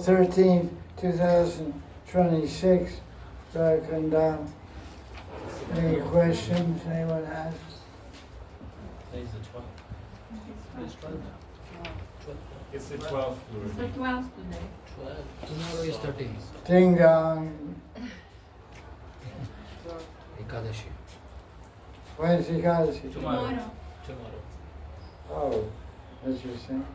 13th, 2026, Radha Kunda. Any questions anyone has? Today's the 12th. It's 12th. It's the 12th. It's the 12th today. 12. Tomorrow is 13th. Ding dong. Ekadashi. When's Ekadashi? Tomorrow. Oh, interesting.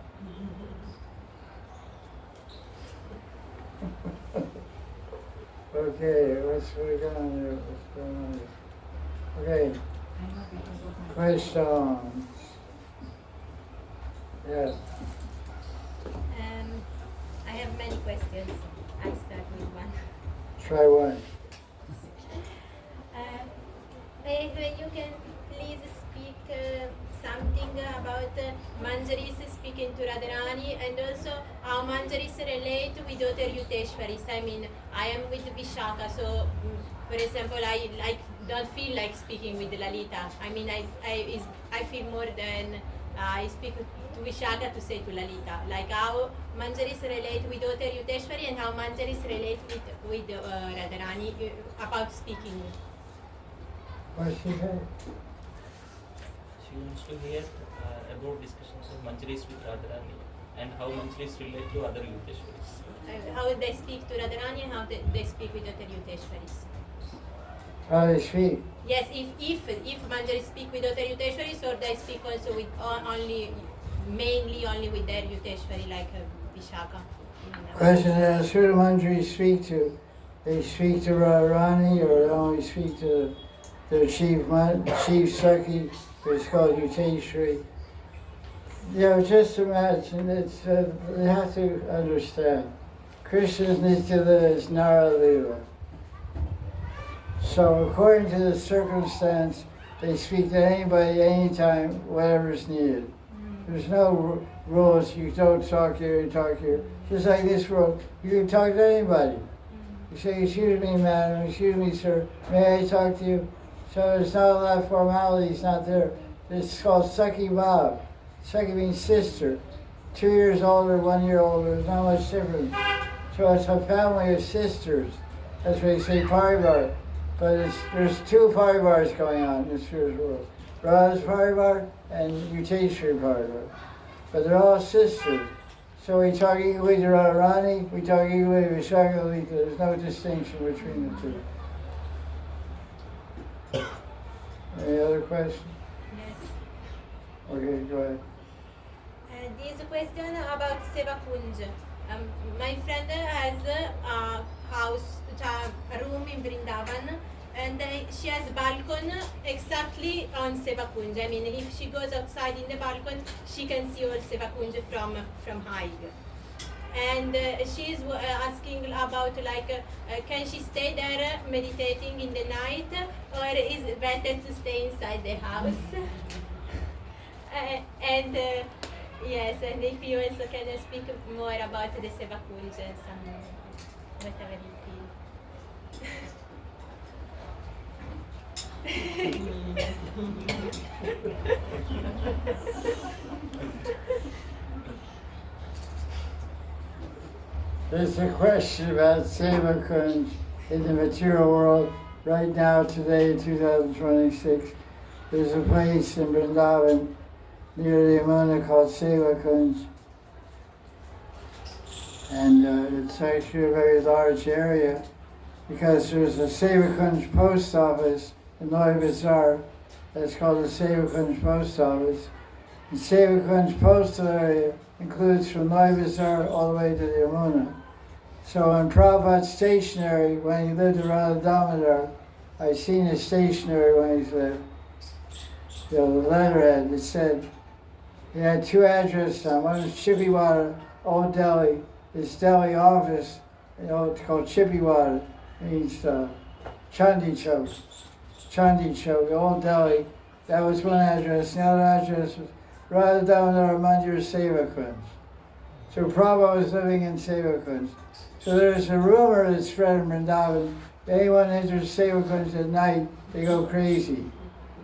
Okay, what's we going to do? What's going on here? Okay, questions. Yes. I have many questions. I start with one. Try one. When you can please speak something about Manjaris speaking to Radharani, and also how Manjaris relate with other Yuteshwaris. I mean, I am with Vishaka, so for example, I don't feel like speaking with Lalita. I mean, I feel more than I speak to Vishaka to say to Lalita. Like how Manjaris relate with other Yuteshwari and how Manjaris relate with Radharani about speaking. What's she say? She wants to hear about discussions of Manjaris with Radharani and how Manjaris relate to other Yuteshwaris. How they speak to Radharani and how they speak with other Yuteshwaris. How they speak? Yes, if Manjaris speak with other Yuteshwaris, or they speak also with mainly only with their Yuteshwari like Vishaka. Question is, who do Manjaris speak to? They speak to Radharani, or they only speak to the chief Sakhi, who's called Yuteshwari? You know, just imagine, it's, you have to understand, Krishna's Nityalila is Nara Lila. So according to the circumstance, they speak to anybody, anytime, whatever's needed. There's no rules, you don't talk here, you talk here. Just like this world, you can talk to anybody. You say, excuse me, madam, excuse me, sir, may I talk to you? So there's not a lot of formalities, not there. It's called Sakhi Bhav. Sakhi means sister. 2 years older, 1 year older, there's not much difference. So it's a family of sisters. That's why they say parivar. But there's two parivars going on in this spiritual world. Radha's parivar and Yuteshwari parivar. But they're all sisters. So we talk equally to Radharani, we talk equally to Vishaka Lalita. There's no distinction between the two. Any other questions? Yes. Okay, go ahead. This question about Seva Kunj. My friend has a house, a room in Vrindavan, and she has a balcony exactly on Seva Kunj. I mean, if she goes outside in the balcony, she can see all Seva Kunj from high. And she is asking about can she stay there meditating in the night, or is it better to stay inside the house? Yes, and if you also can speak more about the Seva Kunj and some whatever you There's a question about Seva Kunj in the material world right now, today in 2026. There's a place in Vrindavan near the Yamuna called Seva Kunj. And it's actually a very large area because there's a Seva Kunj post office in Noy Bazaar that's called the Seva Kunj post office. The Seva Kunj postal area includes from Noy Bazaar all the way to the Yamuna. So in Prabhupada's stationery, when he lived around Damodar, I've seen his stationery when he's lived. You know, the letterhead, it said, he had two addresses on. One was Chippiwater, Old Delhi. His Delhi office, you know, it's called Chippiwater. It means Chandi Chowk. Chandi Chowk, Old Delhi. That was one address. The other address was Radha Damodar Mandir Seva Kunj. So Prabhupada was living in Seva Kunj. So there's a rumor that's spread in Vrindavan. If anyone enters Seva Kunj at night, they go crazy.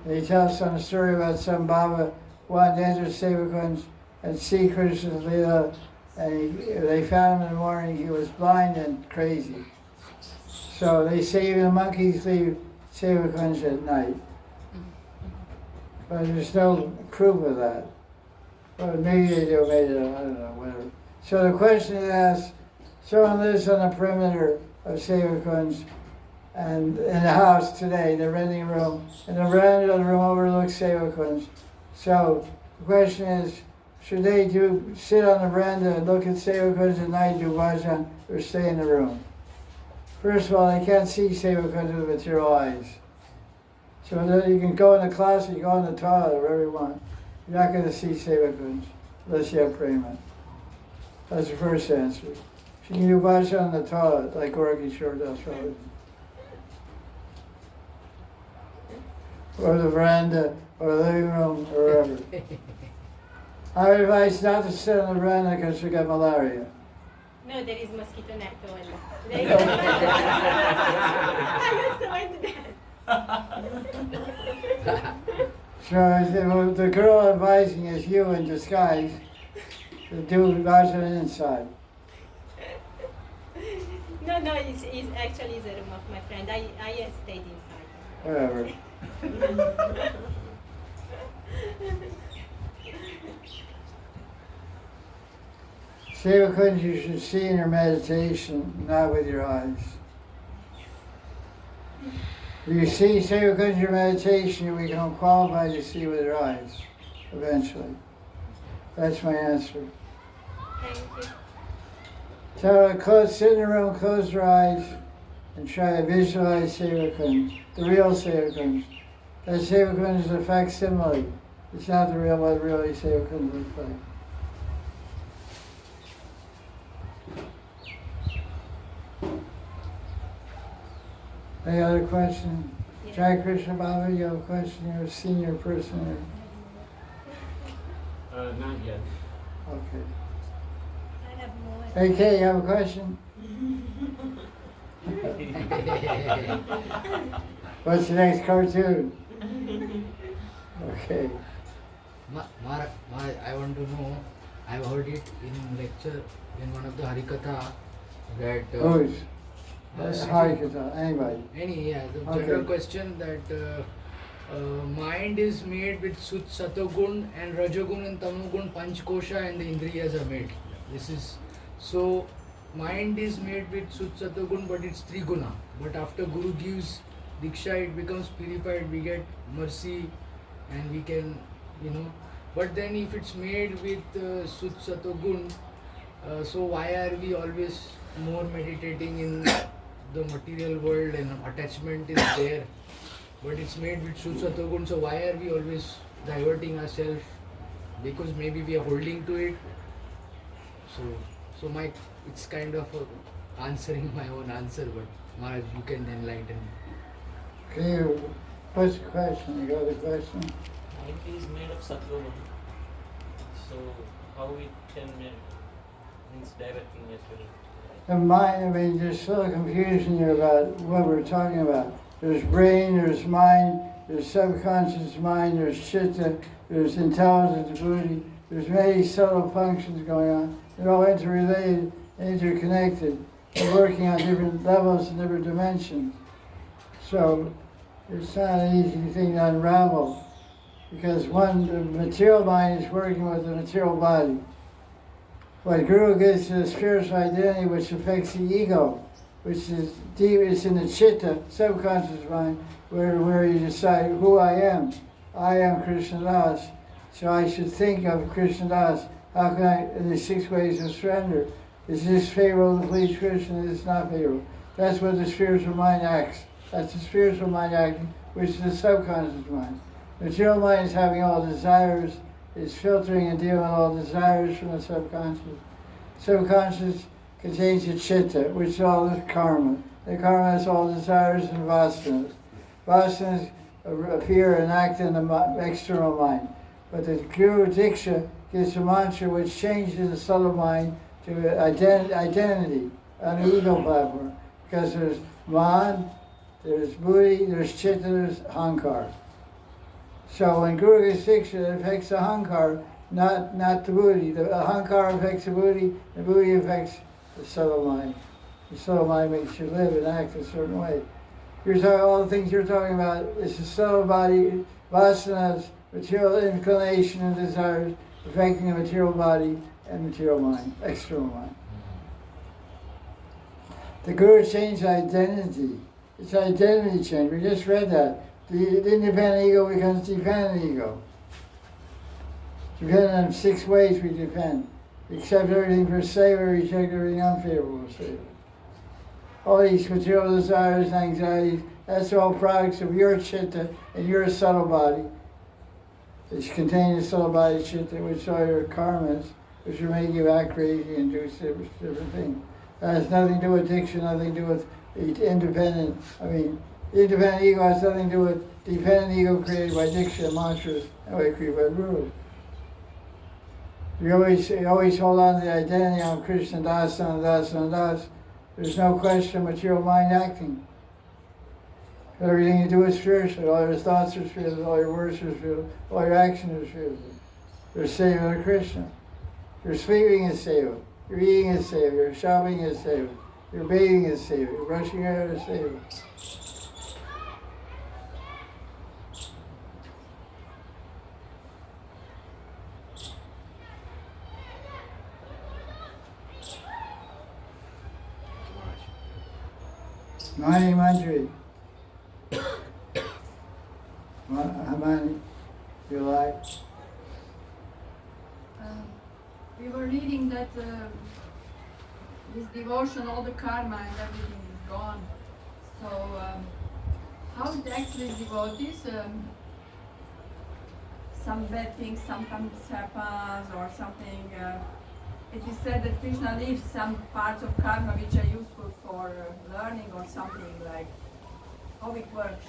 They tell some story about some Baba wanted to enter Seva Kunj and see Krishna's Leela and they found him in the morning. He was blind and crazy. So they say even monkeys leave Seva Kunj at night. But there's no proof of that. But maybe they do, maybe they don't, I don't know, whatever. So the question is asked, someone lives on the perimeter of Seva Kunj, and in the house today, they're renting a room, and the veranda of the room overlooks Seva Kunj. So the question is, should they sit on the veranda and look at Seva Kunj at night, do bhajan, or stay in the room? First of all, they can't see Seva Kunj with material eyes. So you can go in the closet, you go in the toilet, wherever you want. You're not going to see Seva Kunj unless you have prema. That's the first answer. You can do bhajan in the toilet, like Gorky Short does probably. Or the veranda, or the living room, or wherever. I would advise not to sit on the veranda because you get malaria. No, there is mosquito net all. I also went there. So the girl advising is you in disguise to do bhajan inside. No, it's actually the room of my friend. I stayed inside. Whatever. Seva Kunj you should see in your meditation, not with your eyes. If you see Seva Kunj in your meditation, you become qualified to see with your eyes, eventually. That's my answer. Thank you. So sit in the room, close your eyes, and try to visualize Seva Kunj, the real Seva Kunj. That Seva Kunj is a facsimile. It's not the real what really Seva Kunj looks like. Any other question? Yeah. Jai Krishna Baba, you have a question? You're a senior person here. Not yet. Okay. I have more. Hey Kay, you have a question? What's the next cartoon? Okay. Maharaj, I want to know, I've heard it in lecture in one of the Hari Katha that Who's? Hari Katha, anybody. The Okay. general question that mind is made with Satagun and Rajagun and Tamogun, Panchkosha and the Indriyas are made. This is so mind is made with Satagun but it's Triguna. But after Guru gives Diksha it becomes purified, we get mercy and we can, but then if it's made with Satagun, so why are we always more meditating in the material world and attachment is there, but it's made with Satagun, so why are we always diverting ourselves? Because maybe we are holding to it. So it's kind of answering my own answer, but Maharaj, you can enlighten me. Okay, what's the question? You got the question? Mind is made of sattva. So how it can means directing yourself? The mind, there's still a confusion here about what we're talking about. There's brain, there's mind, there's subconscious mind, there's chitta, there's intelligence, buddhi. There's many subtle functions going on. They're all interrelated, interconnected. They're working on different levels and different dimensions. So it's not an easy thing to unravel because the material mind is working with the material body. What Guru gives to the spiritual identity, which affects the ego, which is deep, it's in the chitta, subconscious mind, where you decide who I am. I am Krishna Das, so I should think of Krishna Das. How can I, in the 6 ways of surrender, is this favorable to please Krishna, is this not favorable? That's what the spiritual mind acts. That's the spiritual mind acting, which is the subconscious mind. The material mind is having all desires, is filtering and dealing with all desires from the subconscious. Subconscious contains the chitta, which is all the karma. The karma has all desires and vasanas. Vasanas appear and act in the external mind. But the Guru Diksha gives a mantra which changes the subtle mind to identity on the ego platform. Because there's man, there's buddhi, there's chitta, there's hankar. So when Guru gives Diksha, it affects the hankar not the buddhi. The ahankara affects the buddhi affects the subtle mind. The subtle mind makes you live and act a certain way. You're talking, all the things you're talking about is the subtle body, vasanas, material inclination and desires affecting the material body and material mind, external mind. The Guru changed identity. It's identity change. We just read that. The independent ego becomes dependent ego. Dependent on 6 ways we depend. We accept everything for savor, we reject everything unfavorable for savor. All these material desires and anxieties, that's all products of your chitta and your subtle body. It's contained in subtle body chitta, which are your karmas, which will make you act crazy and do different things. That has nothing to do with addiction, nothing to do with independent ego has nothing to do with dependent ego created by diksha, mantras, and created by rules. You always hold on to the identity of Krishna Das, Das. There's no question material mind acting. Everything you do is spiritual. All your thoughts are spiritual, all your words are spiritual, all your actions are spiritual. You're seva to Krishna. Your sleeping is seva. Your eating is seva. Your shopping is seva. Your bathing is seva. Your brushing your hair is seva. Mani Manjari. How many you like? We were reading that with devotion, all the karma and everything is gone. So, how it acts with devotees? Some bad things sometimes happens or something. It is said that Krishna leaves some parts of karma which are useful for learning or something like how it works.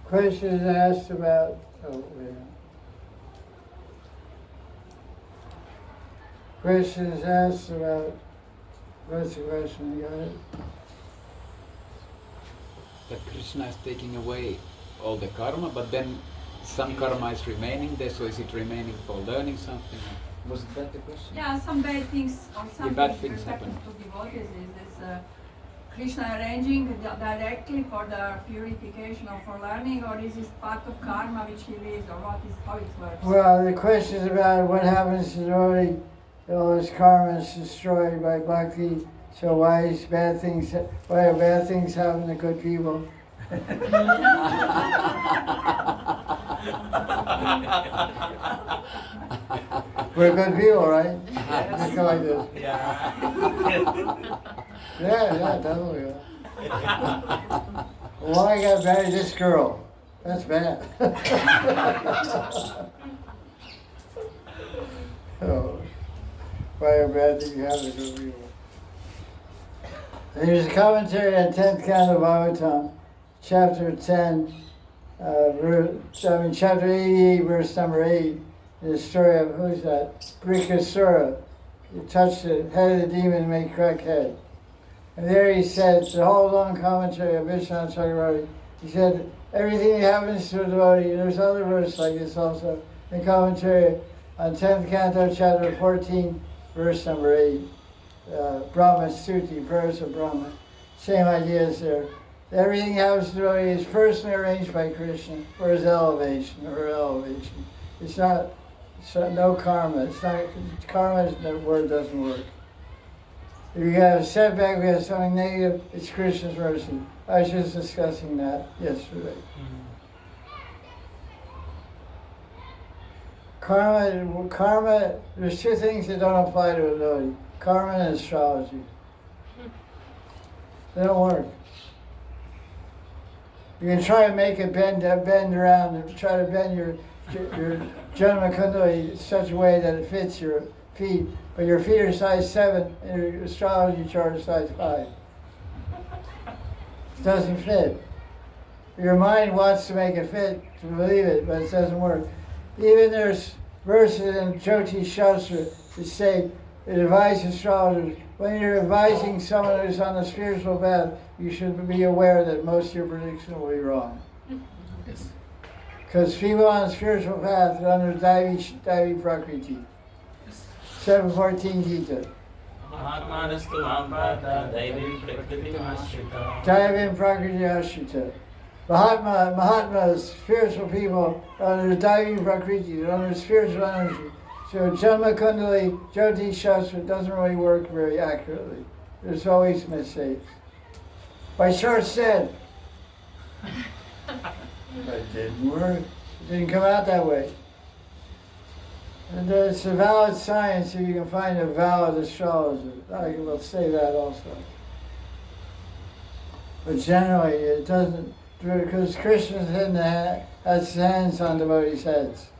Question is asked about. Question is asked about. What's the question? You got it? That Krishna is taking away all the karma, but then some karma is remaining there, so is it remaining for learning something? Was that the question? Yeah, some bad things or something bad things respected happen. to devotees is this Krishna arranging directly for the purification or for learning, or is this part of karma which he leaves, or what is how it works? Well, the question is about what happens to the devotee. All his karma is destroyed by bhakti. So why are bad things happen to good people? We're good people, right? Just go like this. Yeah, definitely. Well, I got married this girl. That's bad. Oh, why are bad things happen to good people? There's a commentary on 10th Canto Bhagavatam, chapter 10, chapter 88, verse number 8. The story of, who's that? Brikasura. He touched the head of the demon and made crack head. And there he said, the whole long commentary of Vishwanath Chakravarti, he said, everything that happens to a devotee, and there's other verses like this also, the commentary on 10th Canto, chapter 14, verse number 8. Brahma Stuti, prayers of Brahma. Same idea is there. Everything happens to the devotee is personally arranged by Krishna for his elevation, or her elevation. It's not, no karma. It's not, karma is, the word doesn't work. If you have a setback, we have something negative, it's Krishna's mercy. I was just discussing that yesterday. Karma, there's two things that don't apply to a devotee. Karma and astrology. They don't work. You can try to make it bend around and try to bend your Janma Kundalini in such a way that it fits your feet, but your feet are size 7 and your astrology chart is size 5. It doesn't fit. Your mind wants to make it fit, to believe it, but it doesn't work. Even there's verses in Jyotish Shastra that say, it advises astrologers, when you're advising someone who's on the spiritual path, you should be aware that most of your predictions will be wrong. Because people on the spiritual path are under Daivi Prakriti. 714 Gita. Mahatmanastu Mampata Daivim Prakritim Ashrita. Daivi Prakriti Ashrita. Mahatmas, spiritual people, are under Daivi Prakriti, they're under spiritual energy. So Janma Kundali, Jyoti Shastra doesn't really work very accurately. There's always mistakes. By short said, but it didn't work. It didn't come out that way. And it's a valid science if you can find a valid astrologer. I will say that also. But generally it doesn't, because Krishna has his hands on devotees' heads.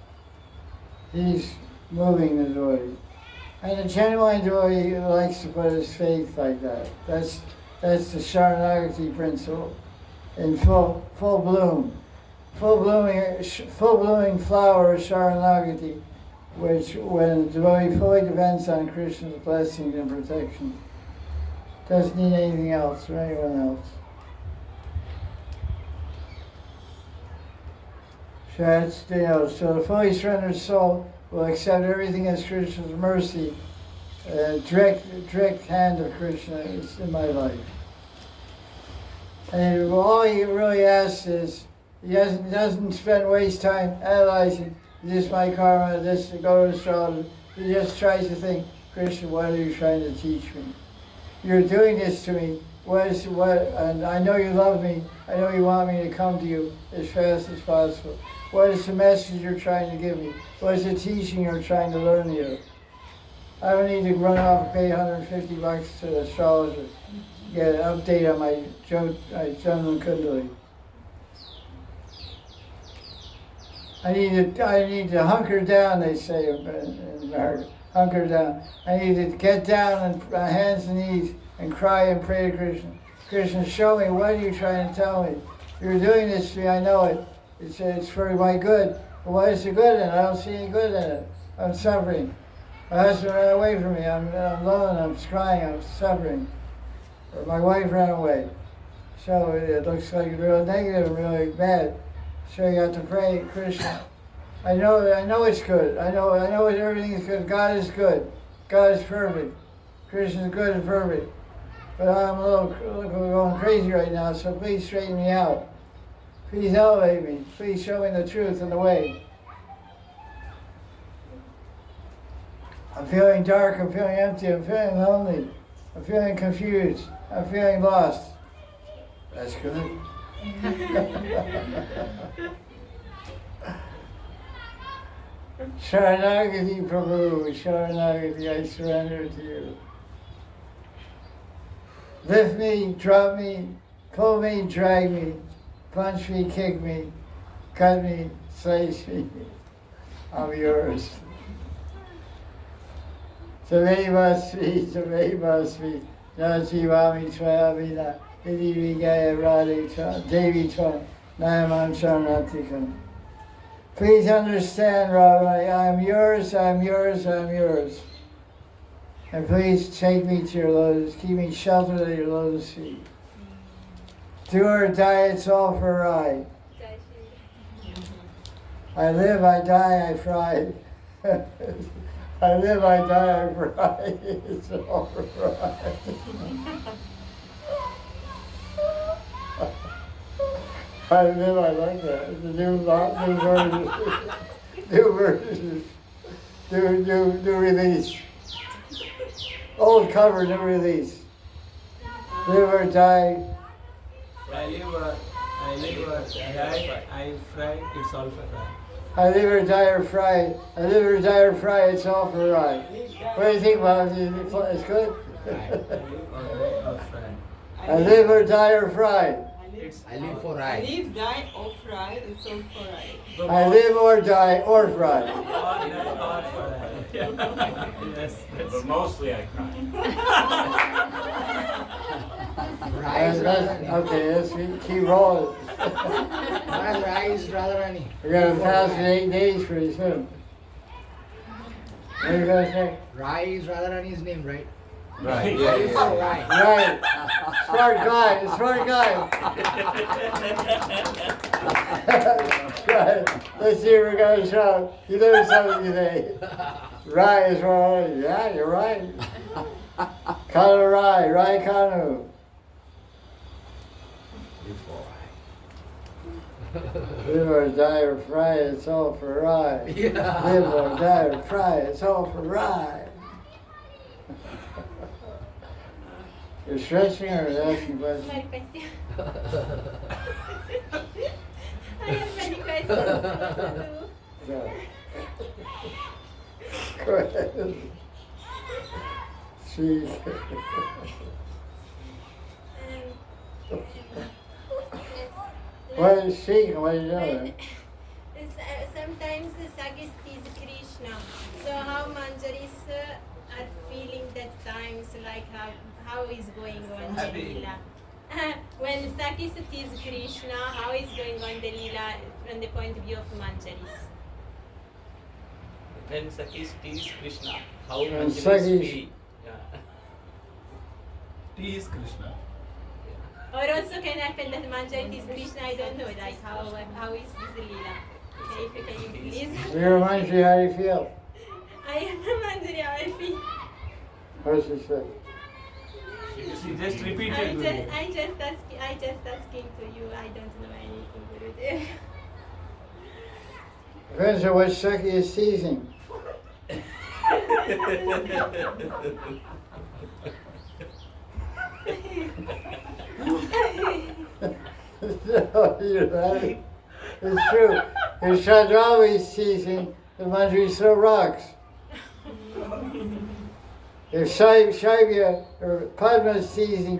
He's moving the devotee. And a genuine devotee likes to put his faith like that. That's the Sharanagati principle in full bloom. Full blooming flower of Sharanagati, which when the devotee fully depends on Krishna's blessings and protection, doesn't need anything else or anyone else. So that's, so the fully surrendered soul will accept everything as Krishna's mercy. Direct hand of Krishna is in my life. And all he really asks is, he doesn't waste time analyzing, is this my karma, this to go to astrologer. He just tries to think, Krishna, what are you trying to teach me? You're doing this to me. And I know you love me. I know you want me to come to you as fast as possible. What is the message you're trying to give me? What is the teaching you're trying to learn here? I don't need to run off and pay $150 to the astrologer to get an update on my Janma Kundali. I need to hunker down, they say in America. Hunker down. I need to get down on my hands and knees and cry and pray to Krishna. Krishna, show me, what are you trying to tell me? You're doing this to me, I know it. It's for my good. But what is the good in it? I don't see any good in it. I'm suffering. My husband ran away from me. I'm alone, I'm crying, I'm suffering. Or my wife ran away. So it looks like real negative and really bad. So you have to pray, Krishna. I know it's good. I know everything is good. God is good. God is perfect. Krishna is good and perfect. But I'm a little going crazy right now, so please straighten me out. Please elevate me. Please show me the truth and the way. I'm feeling dark, I'm feeling empty, I'm feeling lonely. I'm feeling confused. I'm feeling lost. That's good. Sharanagati Prabhu, Sharanagati, I surrender to you. Lift me, drop me, pull me, drag me, punch me, kick me, cut me, slice me. I'm yours. Savevasvi, Najivami Swayamina, Idi Gaya Radhe, Devi Twan, Nayamam Sharnatikam. Please understand, Rabbi, I'm yours, I'm yours, I'm yours. And please take me to your lotus, keep me sheltered at your lotus feet. Do or die, it's all for a ride. I live, I die, I fry. I live, I die, I fry. It's all for a ride. I live, I like that. It's a new version. New version. New release. Old cover, new release. Live or die. I live or die, I fry, it's all for fry. I live or die or fry. I live or die or fry, it's all for a ride. What do you think about it? It's good? I live or die or fry. I live for ride. Live, die, or fry, it's all for ride. I live or die or fry. Yes, But mostly I cry. Rise Radharani. Okay, let's keep rolling. Rise Radharani. We're going to fast in 8 days pretty soon. What are you going to say? Rai is Radharani's name, right? Right. Yeah. Yeah. Right. Smart guy. Smart guy. Right. Let's see if we're going to show. You learned something today. Right is right. Yeah, you're right. Kanu Rai. Rai Kanu. Live or die or fry, it's all for Rai. Yeah. Live or die or fry, it's all for Rai. You're stretching or asking questions? Many questions. I have many questions. Yeah. Go ahead. See. What is seeking? What are you doing? Sometimes Sakis is Krishna. So how Manjaris are feeling that times, like how is going on the Leela? When Sakis is Krishna, how is going on the Leela from the point of view of Manjaris? When Sakis tease Krishna, how When Manjaris Sakis- feel? Yeah. T is Krishna. Or also can happen that Manjari is Krishna, I don't know, like how is this Leela? Okay, if you can please. You're Manjari, how do you feel? I am a Manjari, how I feel. What's she say? She just repeated. I just asking to you, I don't know anything to do there. Depends on what Saki is teasing. No, you're right. It's true. If Shadrava is teasing, the Manjari throw rocks. If Shaibya or Padma is teasing,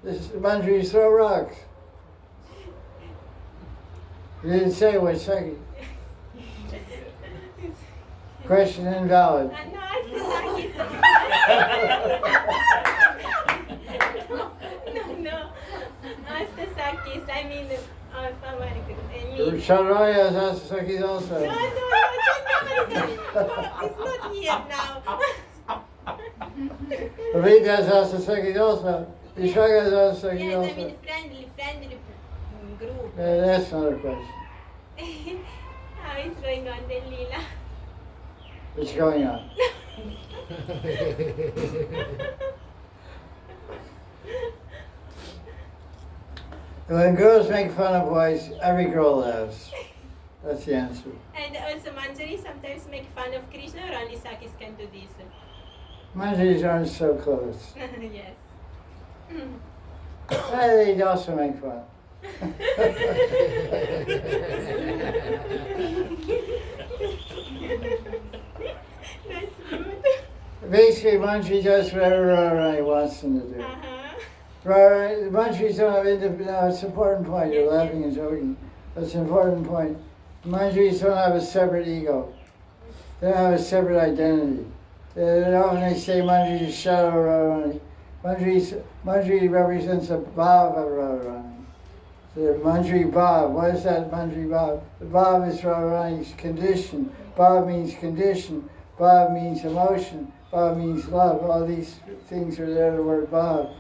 the Manjari throw rocks. You didn't say what Saki. Question invalid. No, ask the Sakis. No. Ask the Sakis. I mean, Shadrava has asked the Sakis also. No, it's not here now. Ravita has asked the Sakis also. Vishaka has asked the Sakis Yes, I also. mean friendly group. That's not a question. How is going on the Leela? What's going on? When girls make fun of boys, every girl laughs. That's the answer. And also Manjari sometimes make fun of Krishna, or only Sakis can do this? Manjaris aren't so close. Yes. They also make fun. That's good. Basically, Manjari does whatever Radharani wants them to do. Manjaris don't have now it's an important point. You're laughing and joking. That's an important point. Manjaris don't have a separate ego. They don't have a separate identity. They say Manjari is shadow Radharani. Manjari represents a bhav of Radharani. So Manjari bhav. What is that Manjari bhav? The bhav is Radharani's condition. Bhav means condition. Bhav means emotion. Bhav means love. All these things are there, the word bhav.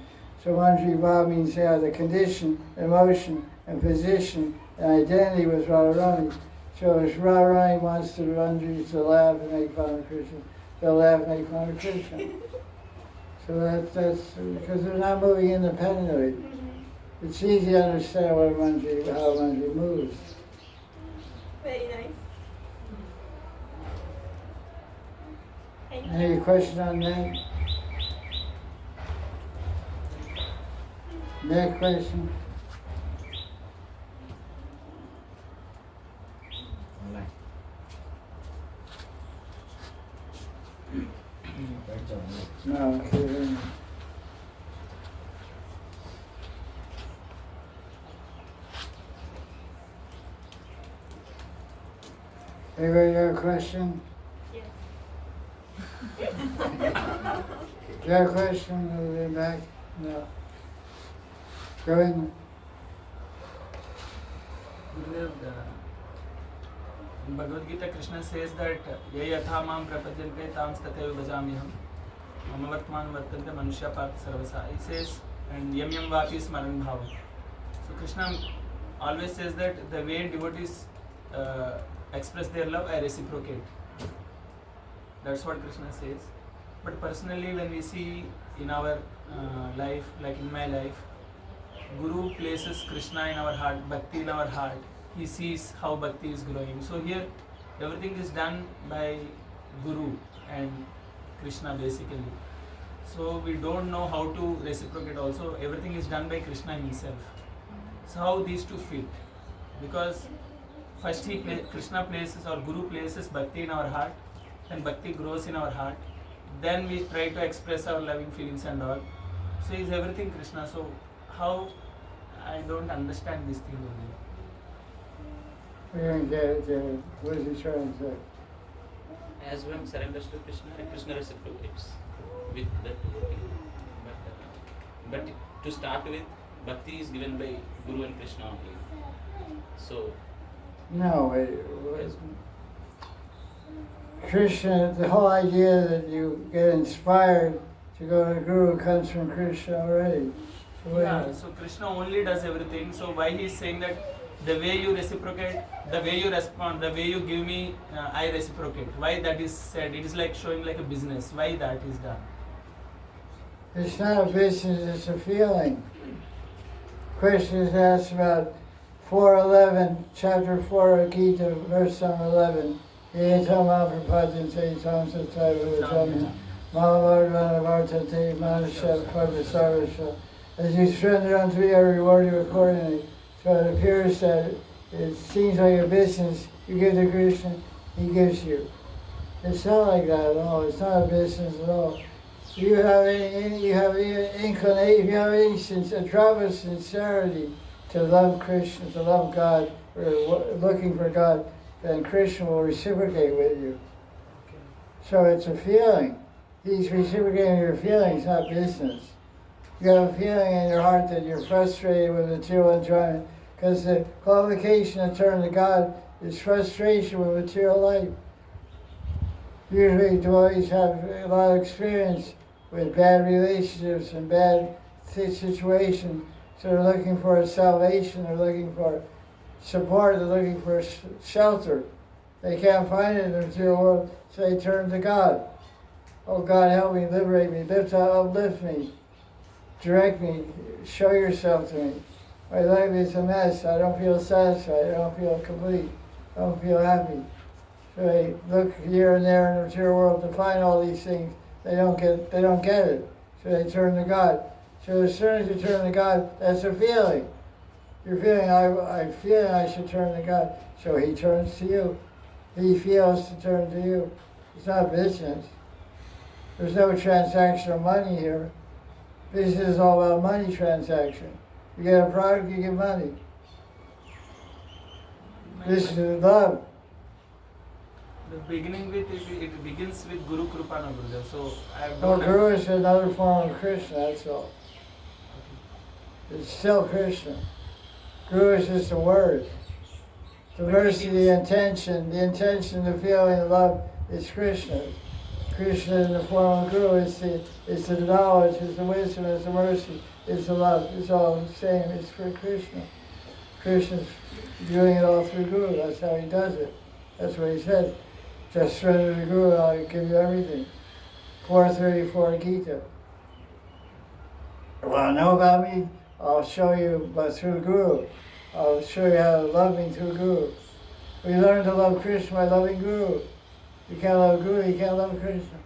So Manjari bhav means they have the condition, emotion, and position, and identity with Radharani. So if Radharani wants the Manjaris to laugh and make fun of Krishna, they'll laugh and make fun of Krishna. So that's because they're not moving independently. It's easy to understand how Manjari moves. Very nice. Thank you. Any question on that? Next question. No, okay. Anybody got a question? Yes. You got a question? We'll be back? No. Go ahead. In Bhagavad Gita, Krishna says that Ye yatha mam prapadyante tam tateva bhajamiham. Mama Vartman Vartante Manushya Partha Sarvasa. He says, and Yam Yam Vapi Smaran Bhava. So Krishna always says that the way devotees express their love, I reciprocate. That's what Krishna says. But personally, when we see in our life, like in my life, Guru places Krishna in our heart, Bhakti in our heart. He sees how Bhakti is growing. So here, everything is done by Guru and Krishna basically. So we don't know how to reciprocate also. Everything is done by Krishna himself. So how these two fit? Because first Krishna places or Guru places Bhakti in our heart, then Bhakti grows in our heart. Then we try to express our loving feelings and all. So is everything Krishna. So how? I don't understand this thing only. We don't get it, David. What is he trying to say? As one surrenders to Krishna, Krishna reciprocates with that devotee. But to start with, bhakti is given by Guru and Krishna only. So, No, Krishna, the whole idea that you get inspired to go to Guru comes from Krishna already. So Yeah, so Krishna only does everything. So why he is saying that the way you reciprocate, the way you respond, the way you give me, I reciprocate. Why that is said? It is like showing like a business. Why that is done? It's not a business, it's a feeling. Question is asked about 4:11, chapter 4 of Gita, verse number 11. As you surrender unto me, I reward you accordingly. So it appears that it seems like a business. You give to Krishna, he gives you. It's not like that at all. It's not a business at all. You have any inclination, you have any a drop of sincerity to love Krishna, to love God, or looking for God, then Krishna will reciprocate with you. So it's a feeling. He's reciprocating your feelings, not business. You have a feeling in your heart that you're frustrated with material enjoyment, because the qualification to turn to God is frustration with material life. Usually devotees have a lot of experience with bad relationships and bad situations, so they're looking for a salvation, they're looking for support, they're looking for shelter. They can't find it in the material world, so they turn to God. Oh God, help me, liberate me, uplift me, direct me, show yourself to me. My life is a mess, I don't feel satisfied, I don't feel complete, I don't feel happy. So they look here and there in the material world to find all these things. They don't get it. So they turn to God. So as soon as you turn to God, that's a feeling. You're feeling, I feel I should turn to God. So he turns to you. He feels to turn to you. It's not business. There's no transaction of money here. Business is all about money transaction. You get a product, you get money. This is love. The beginning with it begins with Guru Kripa na Gurudev. So I have Well, Guru is another form of Krishna, that's all. It's still Krishna. Guru is just a word. The mercy, the intention, the feeling, the love is Krishna. Krishna in the form of Guru is the knowledge, is the wisdom, is the mercy, is the love. It's all the same. It's for Krishna. Krishna's doing it all through Guru. That's how he does it. That's what he said. Just surrender to Guru, I'll give you everything. 4:34 Gita. You want to know about me? I'll show you, but through Guru. I'll show you how to love me through Guru. We learn to love Krishna by loving Guru. You can't love Guru, you can't love Krishna.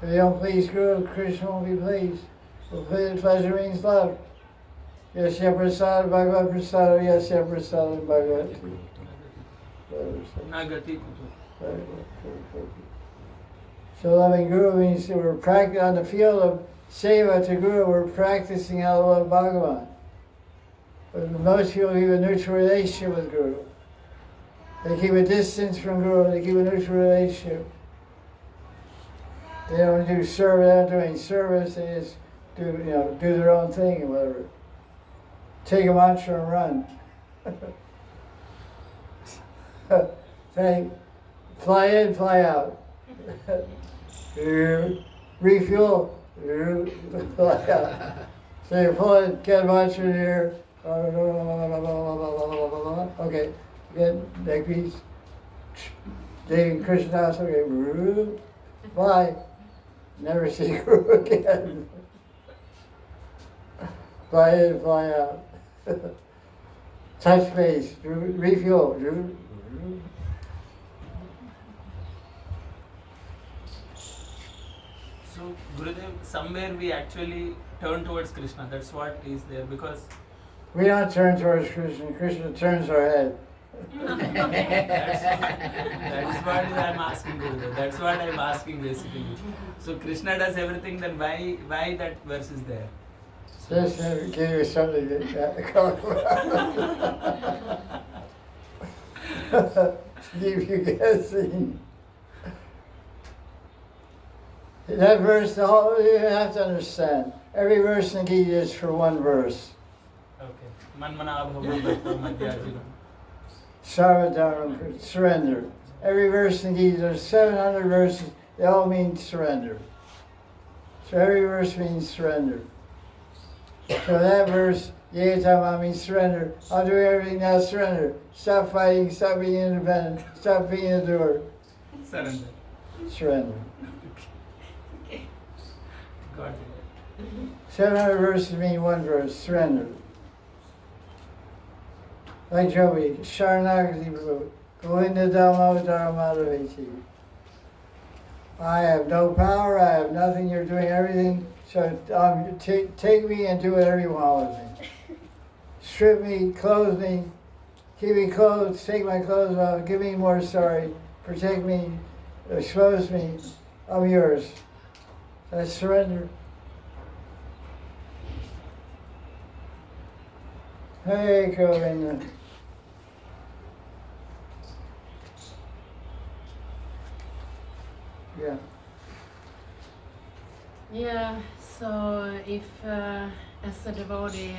If you don't please Guru, Krishna won't be pleased. Well, pleasure means love. Yasya prasad bhagavad prasad, yasya prasad bhagavad. Nagati. So loving Guru means that we're practicing on the field of seva to Guru, we're practicing how to love Bhagavan. But most people keep a neutral relationship with Guru. They keep a distance from Guru, they keep a neutral relationship. They don't do service, they don't do any service, they just do their own thing or whatever. Take a mantra and run. Say, fly in, fly out. refuel. So you pull it, get much in here. Okay, good, neck piece. Then Krishna, okay, bye. Never see Guru again. Fly in, fly out. Touch base, refuel. So Gurudev, somewhere we actually turn towards Krishna. That's what is there because We don't turn towards Krishna. Krishna turns our head. that's what I'm asking Gurudev. That's what I'm asking basically. So Krishna does everything. Then why that verse is there? Just to give you something to talk about. Keep you guessing. That verse, you have to understand. Every verse in the Gita is for one verse. Okay. Manmana bhava madhyajina. Sarvadharma, surrender. Every verse in the Gita, there's 700 verses, they all mean surrender. So every verse means surrender. So that verse, Yetama means surrender. I'm doing everything now, surrender. Stop fighting, stop being independent, stop being a doer. Surrender. Surrender. Got it. 700 verses mean one verse, surrender. Like Joby, Sharanagati Prabhu, Govinda Dhamma Dharmadavati. I have no power, I have nothing, you're doing everything, so take me and do whatever you want with me. Strip me, clothe me, keep me clothed, take my clothes off, give me more sorry, protect me, expose me, I'm yours. That's surrender. Hey, Govinda. Yeah. Yeah, so if as a devotee,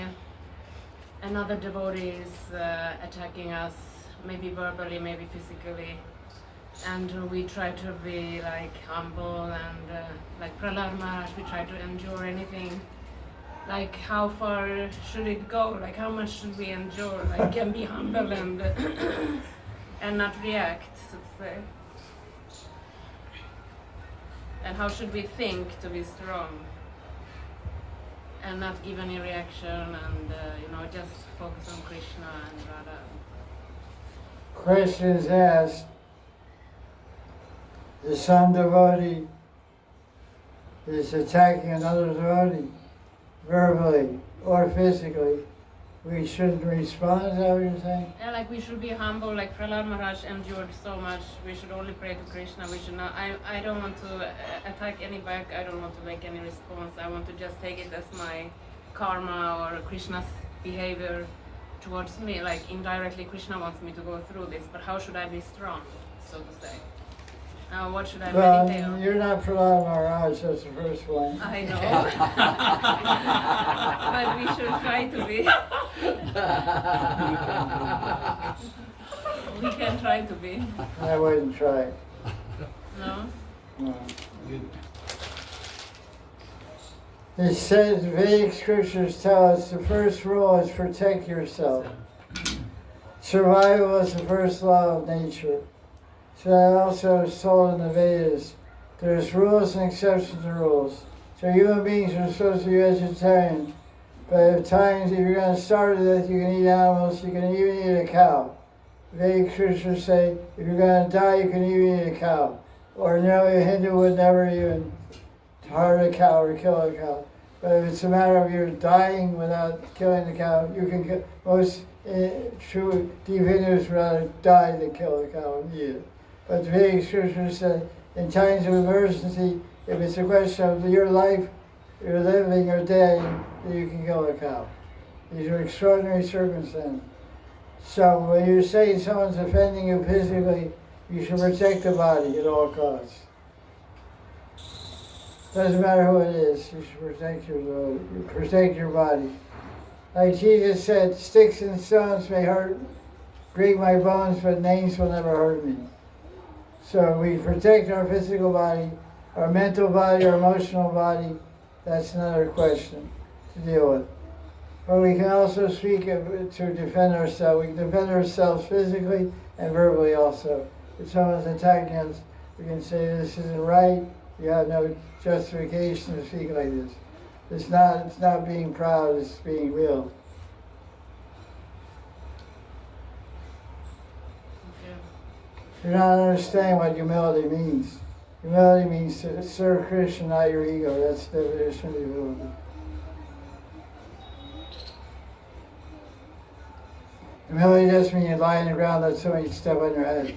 another devotee is attacking us, maybe verbally, maybe physically, and we try to be like humble and like Prahlad Maharaj, we try to endure anything. Like how far should it go? Like how much should we endure? Like and be humble and and not react, so to say. And how should we think to be strong and not give any reaction and just focus on Krishna and Radha. Questions asked, if some devotee is attacking another devotee, verbally or physically, we shouldn't respond, is that what you're saying? Yeah, like we should be humble, like Prahlad Maharaj endured so much. We should only pray to Krishna. We should not. I don't want to attack any back. I don't want to make any response. I want to just take it as my karma or Krishna's behavior towards me. Like indirectly, Krishna wants me to go through this. But how should I be strong, so to say? What should I meditate on? You're not Prahlad Maharaj, that's the first one. I know. But we should try to be. We can try to be. I wouldn't try. No? No. It says, Vedic scriptures tell us the first rule is protect yourself. Survival is the first law of nature. So that also is told in the Vedas. There's rules and exceptions to rules. So human beings are supposed to be vegetarian. But at times, if you're going to starve to death, you can eat animals, you can even eat a cow. Vedic scriptures say, if you're going to die, you can even eat a cow. Ordinarily, a Hindu would never even hurt a cow or kill a cow. But if it's a matter of you're dying without killing the cow, you can kill. Most true deep Hindus would rather die than kill a cow and eat it. But the Vedic scriptures say, in times of emergency, if it's a question of your life, you're living or dying, you can kill a cow. These are extraordinary circumstances. So when you're saying someone's offending you physically, you should protect the body at all costs. Doesn't matter who it is, you should protect your body. Like Jesus said, sticks and stones may break my bones, but names will never hurt me. So we protect our physical body, our mental body, our emotional body, that's another question to deal with. But we can also speak to defend ourselves. We can defend ourselves physically and verbally also. If someone's attacking us, we can say, this isn't right, you have no justification to speak like this. It's not being proud, it's being real. You're not understanding what humility means. Humility means to serve Krishna, not your ego. That's the definition of humility. Humility doesn't mean you lie on the ground and let somebody step on your head.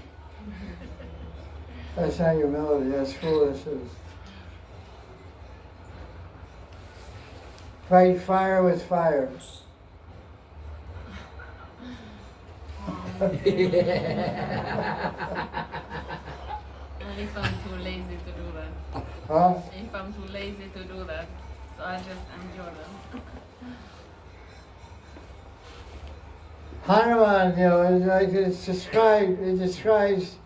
That's not humility, that's foolishness. Fight fire with fire. And if I'm too lazy to do that. Huh? If I'm too lazy to do that, so I just endure them. Hanuman, it's like it describes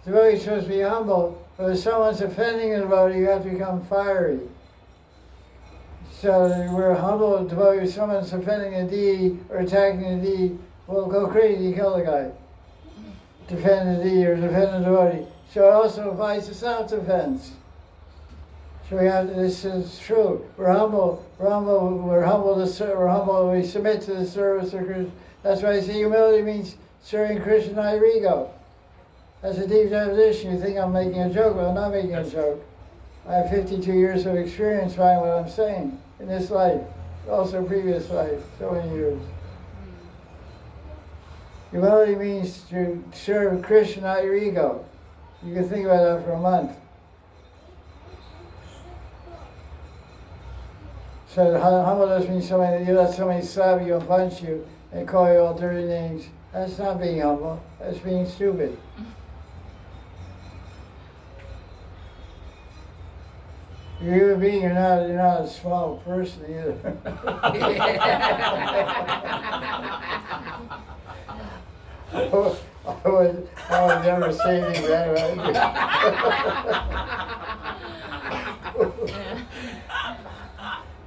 the devotee is supposed to be humble, but if someone's offending the devotee, you have to become fiery. So we're humble devotee, if someone's offending a deity or attacking a deity, well, go crazy, kill the guy. Defend the deity or defend the devotee. So it also applies to self-defense. So this is true. We're humble to serve, we submit to the service of Krishna. That's why I say humility means serving Krishna, not your ego. That's a deep definition. You think I'm making a joke, but I'm not making a joke. I have 52 years of experience behind what I'm saying in this life, also previous life, so many years. Humility means to serve Krishna, not your ego. You can think about that for a month. So humble doesn't mean you let somebody slap you and punch you and call you all dirty names. That's not being humble. That's being stupid. You're a human being. You're not a small person either. I would never say anything bad about you.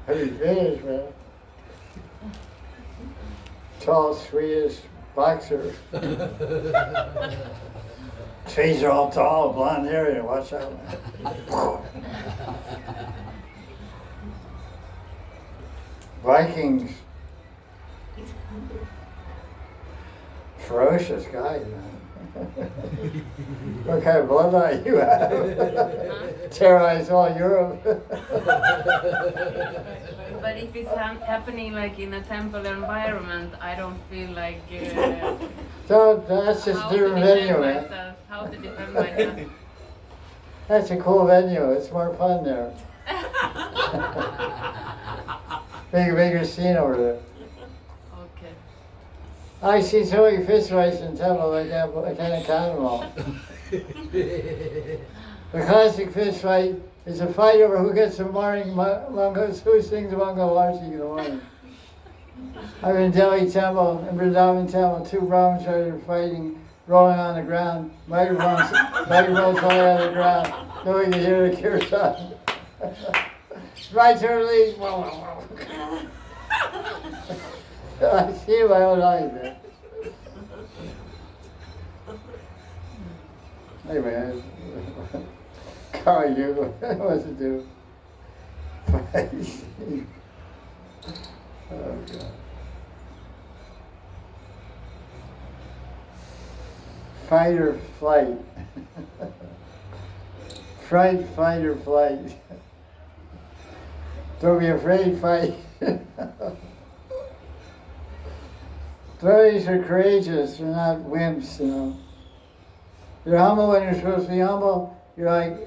Have you finished, man? Tall, Swedish boxer. Trees are all tall, blonde hair. Watch out, man. Vikings. Ferocious guy, man. What kind of bloodline you have? Terrorize all Europe. But if it's happening like in a temple environment, I don't feel like. So that's just a different venue, man. Myself, how to defend myself. That's a cool venue. It's more fun there. Bigger scene over there. Okay. I see so many fist fights in temple like that, but I can't count them all. The classic fist fight is a fight over who gets the morning mangas, who sings the Manga Varsi in the morning. I'm in Delhi temple, in Vrindavan temple, two brahmacharis are fighting, rolling on the ground, microphones falling on the ground, so we can hear the kirtan. My turn to lead. I see my own eyes there. Anyway, how are you? What to do? Oh, God. Fight or flight. Fright, fight or flight. Don't be afraid, fight. Devotees are courageous, they're not wimps, you know. You're humble when you're supposed to be humble. You're like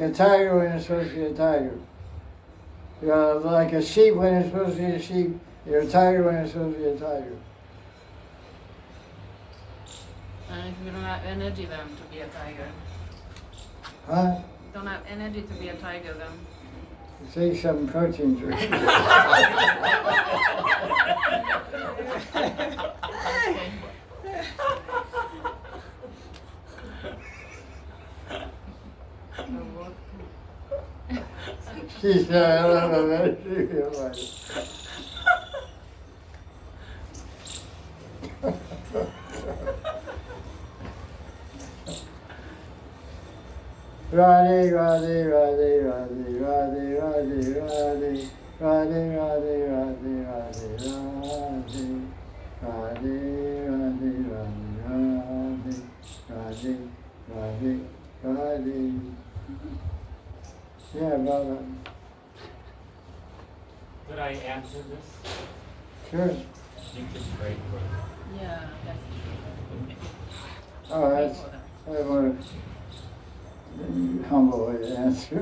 a tiger when you're supposed to be a tiger. You're like a sheep when you're supposed to be a sheep. You're a tiger when you're supposed to be a tiger. And if you don't have energy then to be a tiger. Huh? Don't have energy to be a tiger then. Take some protein drink. Okay. She said, I don't know that she realized. Radhe, Radhe, Radhe, Radhe, Radhe, Radhe, Radhe, Radhe, Radhe, Radhe, Radhe, Radhe, Radhe, Radhe, Radhe, Radhe, Radhe, Radhe. Yeah, Baba. Could I answer this? Sure. You can pray for it. Yeah, that's Oh, that's, I want a humble way to answer.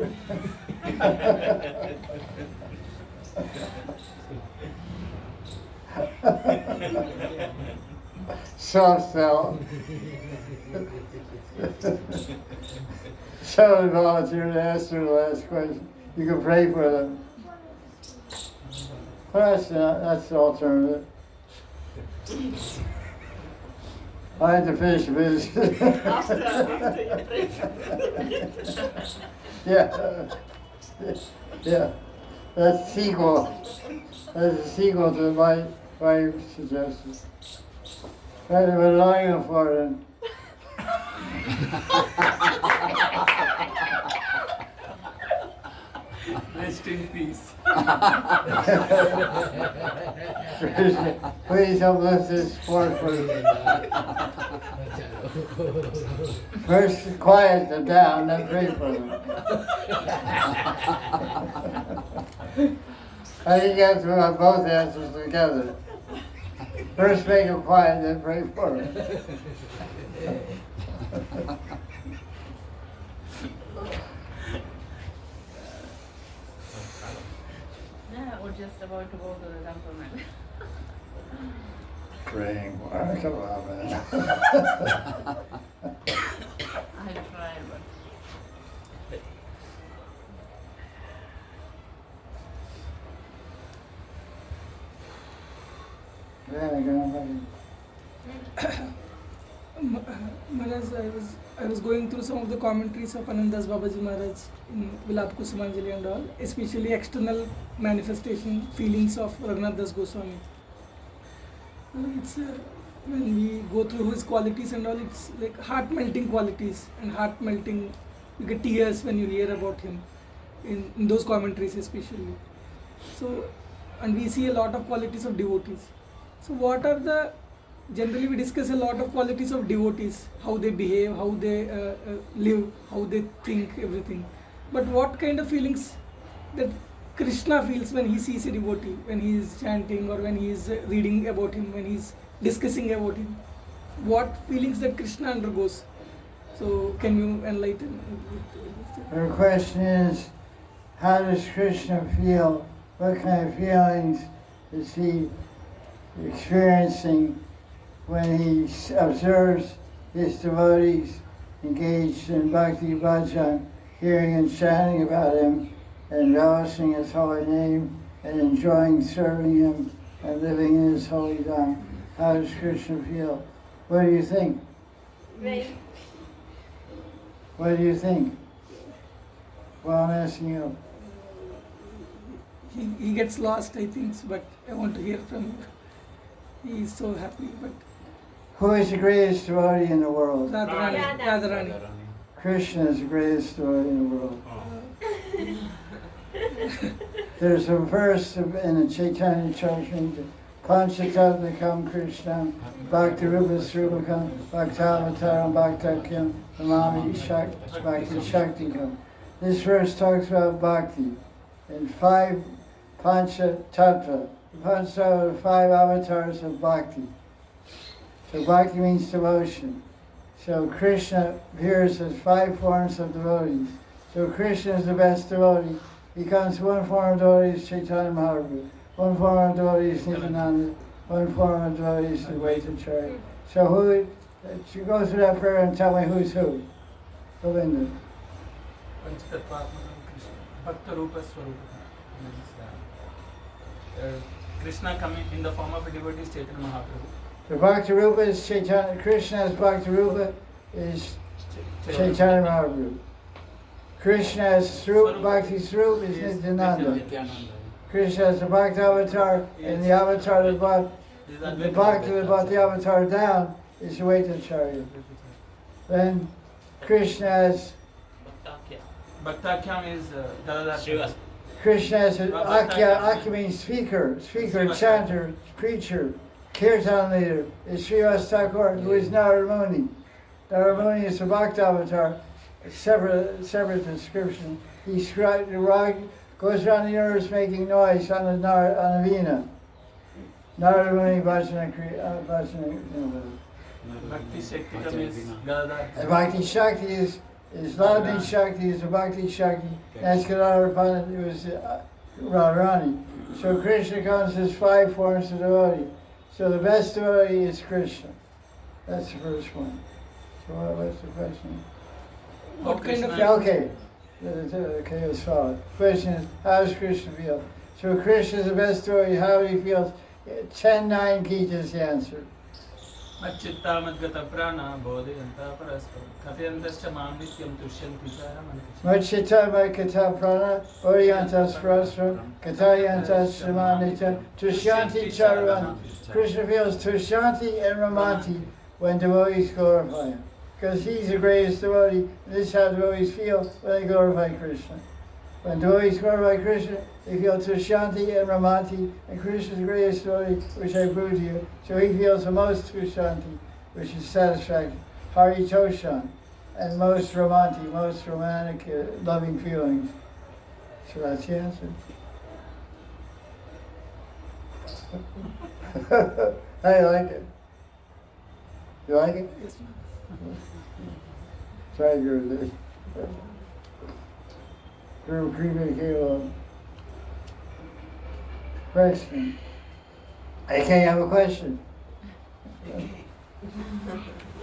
Soft sell. Someone volunteered to answer the last question. You can pray for them. Well, that's the alternative. I had to finish the business. After you pray for them. Yeah. Yeah. That's sequel. That's a sequel to my suggestion. I've been lying for them. Rest in peace. Please uplift this sport for me. First quiet them down, then pray for them. I think you have to have both answers together. First make them quiet, then pray for them. yeah, or just about to go to the temple, man. Praying more. Come on, man. I try, but Yeah, go ahead. Maharaj, I was going through some of the commentaries of Anandas Babaji Maharaj in Vilap Kusumanjali and all, especially external manifestation feelings of Raghunath Das Goswami. It's when we go through his qualities and all, it's like heart melting qualities and heart melting. You get tears when you hear about him in those commentaries especially. So, and we see a lot of qualities of devotees. So, what are the generally we discuss a lot of qualities of devotees, how they behave, how they live, how they think, everything. But what kind of feelings that Krishna feels when he sees a devotee, when he is chanting or when he is reading about him, when he is discussing about him? What feelings that Krishna undergoes? So can you enlighten? Her question is, how does Krishna feel? What kind of feelings is he experiencing when he observes his devotees engaged in bhakti bhajan, hearing and chanting about him, and relishing his holy name, and enjoying serving him and living in his holy dham? How does Krishna feel? What do you think? Right. What do you think? Well, I'm asking you. He gets lost, I think, but I want to hear from you. He is so happy, but Who is the greatest devotee in the world? Radharani. Radha. Radharani. Krishna is the greatest devotee in the world. There's a verse in the Chaitanya Charitamrita, Panchatattvam Krishna, Bhakti Rupa Srupakam, Bhaktavataram Bhaktakyam, Namami Bhakti Shaktikam. This verse talks about bhakti in 5 Panchatattva. Panchatattva are 5 avatars of bhakti. So bhakti means devotion. So Krishna appears as 5 forms of devotees. So Krishna is the best devotee. He comes one form of devotee is Chaitanya Mahaprabhu, one form of devotee is Nityananda, one form of devotee is Advaita Acharya. So who? You go through that prayer and tell me who's who. Govinda. Bhakta Rupa Swarupa. Krishna coming in the form of a devotee is Chaitanya Mahaprabhu. The Bhakti Rupa is Chaitanya. Krishna's Bhakti Rupa is Chaitanya Mahaprabhu. Krishna's Swarup, Bhakti Swarup is Nityananda. Nityananda. Krishna is the Bhakti avatar, and the avatar that brought the Bhakti that brought the avatar down is Vaitacharya. Then Krishna is Bhaktakyam is Gadadhar. Srivas. Krishna is Akya. Akya means speaker, chanter, preacher, kirtan leader. Is Srivas Thakur, who is Narada Muni. Narada Muni is the Bhakti avatar, a separate description. He goes around the universe making noise on a veena. Narada Muni Bhajana. Bhakti Shaktikam is Gadadhar. And Bhakti Shakti is Ladni Shakti is a Bhakti Shakti. That's Gadadhar Pandit, it was Radharani. So Krishna comes as 5 forms of devotee. So the best devotee is Krishna. That's the first one. So what's the question? What kind of Okay. Okay, it's solid. Question is, how does Krishna feel? So Krishna is the best devotee. How he feels? 10-9 Gita is the answer. Macchitta Madgata Prana Bodhiyanta Paraspara Kathayantascha Mam Nityam Tushyanti Chara Mantisha. Machita Kata Prana, Orientas Prasram, Katayantas Shamanita, Tushanti Charan. Krishna feels Tushanti and Ramanti when devotees glorify him. Because he's the greatest devotee, and this is how devotees feel when they glorify Krishna. When devotees glorify Krishna, they feel Tushanti and Ramanti, and Krishna is the greatest devotee, which I proved to you. So he feels the most Tushanti, which is satisfaction. Hari Toshan, and most Ramanti, most romantic, loving feelings. So that's the answer. I like it. You like it? Yes, ma'am. Try Guru. Guru Kripa Kilo. Question. Okay, I have a question.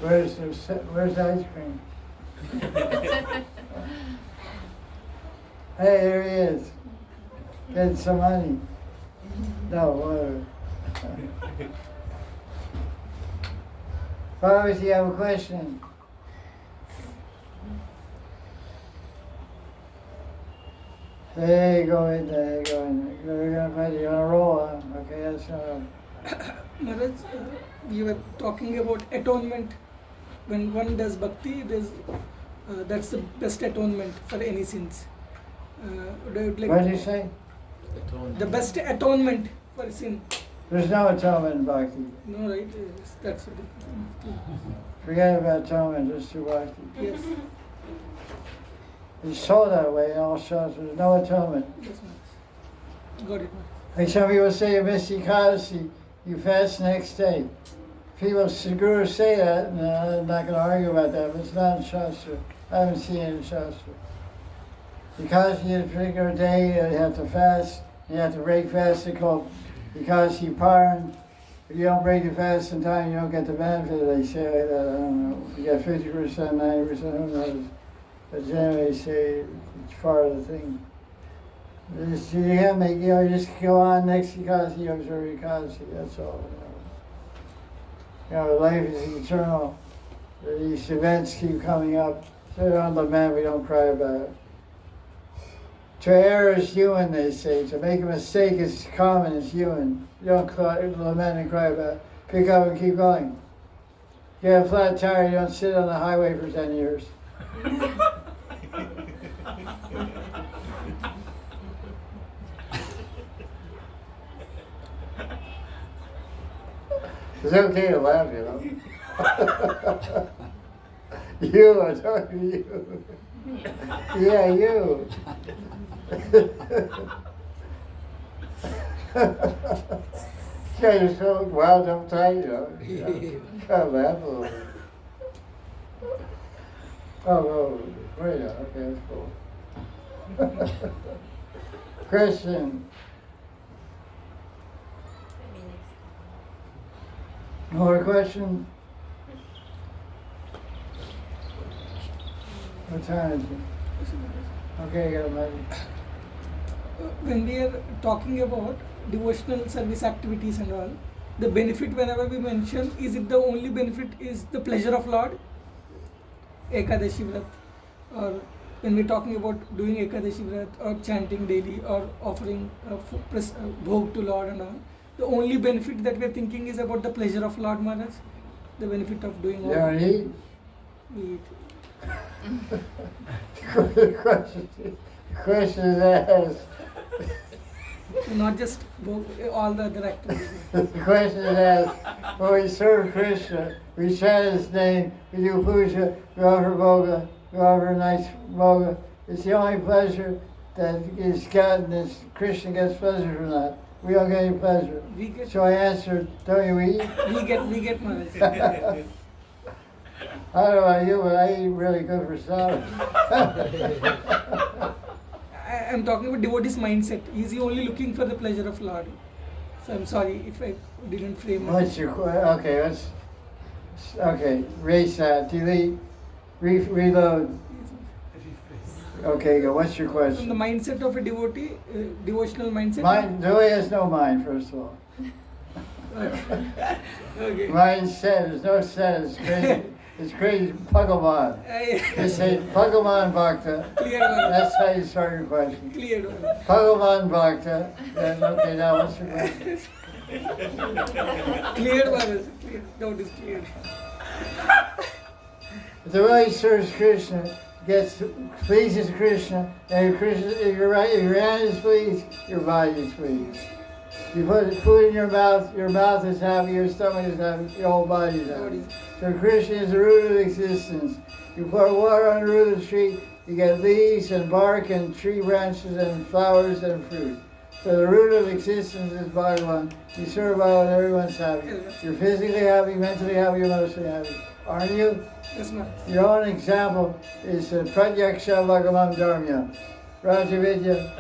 Where's the ice cream? Hey, there he is. Getting some money. No, whatever. Babaji, you have a question? There you go in there, You're gonna roll on. Okay, that's Maharaj, we were talking about atonement. When one does bhakti, that's the best atonement for any sins. what did you say? The best atonement for sin. There's no atonement in bhakti. No, right? Yes, that's it. Forget about atonement, just do bhakti. Yes, It's told that way in all shastres. There's no atonement. yes, Maharaj. Got it, Maharaj. Like some people say, you miss Ekadasi, you fast the next day. People, gurus say that, and I'm not going to argue about that, but it's not in Shastra. I haven't seen it in Shastra. Ekadasi is a particular day, you have to fast, you have to break fast, they call Ekadasi Paran. If you don't break the fast in time, you don't get the benefit, they say like that, I don't know. You get 50%, 90%, who knows. But generally they say it's part of the thing. You can't make, just go on next Ekadasi, you observe Ekadasi, that's all. Life is eternal. These events keep coming up. So we don't lament, we don't cry about it. To err is human, they say. To make a mistake is common, it's human. You don't lament and cry about it. Pick up and keep going. You get a flat tire, you don't sit on the highway for 10 years. It's okay to laugh, You, I'm talking to you. Yeah, you. You're so wound up tight, Gotta laugh a little bit. Oh, wait, okay, that's cool. Question. More question? What time is it? Okay, I got a minute. When we are talking about devotional service activities and all, the benefit whenever we mention, is it the only benefit is the pleasure of Lord? Ekadashi Vrat or when we're talking about doing Ekadashi Vrat or chanting daily or offering bhog to Lord and all, the only benefit that we're thinking is about the pleasure of Lord Maharaj, the benefit of doing all. You don't eat? We eat. The question is asked. Not just all the other activities. The question is asked, when we serve Krishna, we chant His name, we do puja, we offer bhoga, we offer nice bhoga. It's the only pleasure that is gotten, is Krishna gets pleasure from that. We don't get any pleasure. We get, So I answered, don't you eat? we get Maharaj. I don't know about you, but I eat really good for salad. I'm talking about devotee's mindset. Is he only looking for the pleasure of Lord? So I'm sorry if I didn't frame it. What's your okay, erase that, delete, reload. Okay, go. What's your From the question? mindset of a devotee, devotional mindset. Mind, Zoe has no mind, first of all. Okay. Mindset, there's no set, it's crazy. It's crazy, Pokemon. They say Pokemon Bhakta, Clear one. that's how you start your question. Clear one. Pokemon Bhakta, then okay, now what's your question? Clear one. Clear. Doubt is clear. If the way serves Krishna, pleases Krishna, and if your hand is pleased, your body is pleased. You put food in your mouth is happy, your stomach is happy, your whole body is happy. So Krishna is the root of existence. You pour water on the root of the tree, you get leaves and bark and tree branches and flowers and fruit. So the root of existence is Bhagavan. You serve Bhagavan, everyone's happy. You're physically happy, mentally happy, emotionally happy. Aren't you? Yes, ma'am. Your own example is Pratyaksha Bhagavan Dharmya. Rajavidya.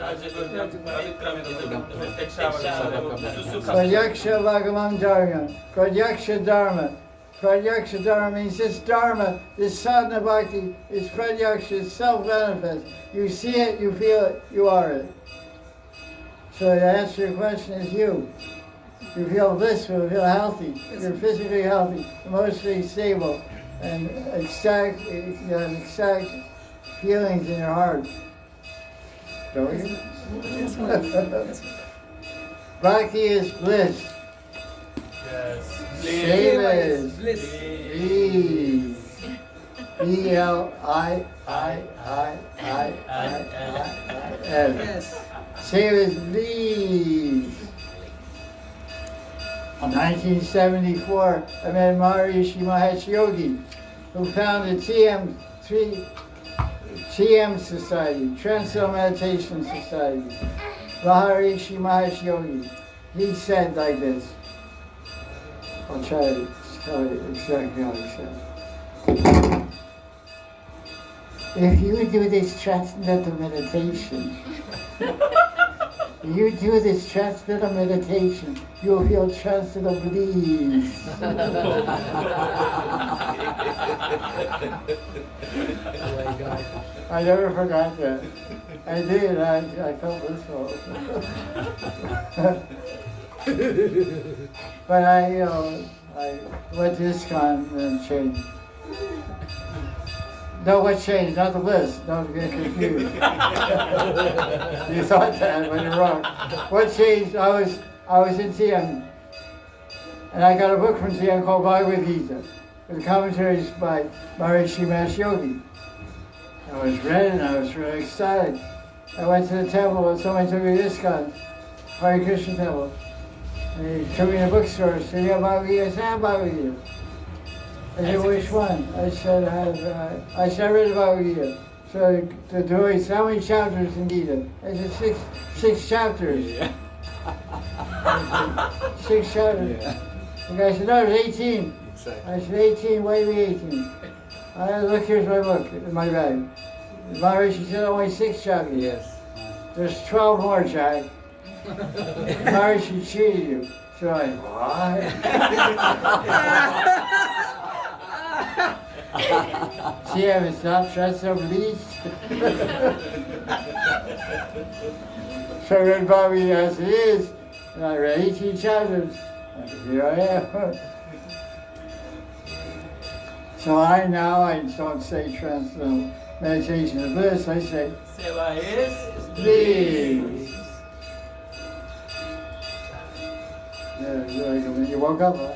Pratyaksha Bhagavan Dharmya. Pratyaksha Dharma. Pratyaksha Dharma means this Dharma, this sadhana bhakti, is pratyaksha, it's self-manifest. You see it, you feel it, you are it. So the answer to your question is you. You feel blissful, you feel healthy, you're physically healthy, emotionally stable, and ecstatic, you have ecstatic feelings in your heart. Don't you? Yes, ma'am. Yes, ma'am. Bhakti is bliss. Yes. Same as Bliss. Bliss. B-L-I-I-I-I-I-I-S. Yes. Same as bliss. In 1974, I met Maharishi Mahesh Yogi, who founded TM Society, Transcendental Meditation Society. Maharishi Mahesh Yogi. He said like this. I'll try to tell you exactly how he said. If you do this transcendental meditation, you will feel transcendental bliss. Oh my God. I never forgot that. I did, I felt blissful. But I went to ISKCON and changed. No, what changed? Not the bliss. Don't get confused. You thought that, but you're wrong. What changed? I was in TM, and I got a book from TM called Bhagavad Gita, with commentaries by Maharishi Mahesh Yogi. I was read and I was really excited. I went to the temple and somebody took me to ISKCON, Hari Krishna temple. And he took me in a bookstore and said, "Yeah, Bhagavad Gita." I said, "I have Bhagavad Gita." I said, "Which one?" I said, I read the Bhagavad Gita. So the devotee said, "How many chapters in Gita?" I said, six chapters. Yeah. 6 chapters. Yeah. The guy said, "No, there's 18. Exactly. I said, 18, why do we 18? I said, "Look, here's my book in my bag." Maharishi said, "Only 6 chapters." Yes. "There's 12 more, Jack." Maharishi cheated you. So I, what? See, I was not trust so pleased. So I read Bhagavad Gita as it is, and I read 18 chapters. And here I am. So I don't say transcendental meditation is bliss, I say, Seva is bliss. Yeah, you woke up, huh?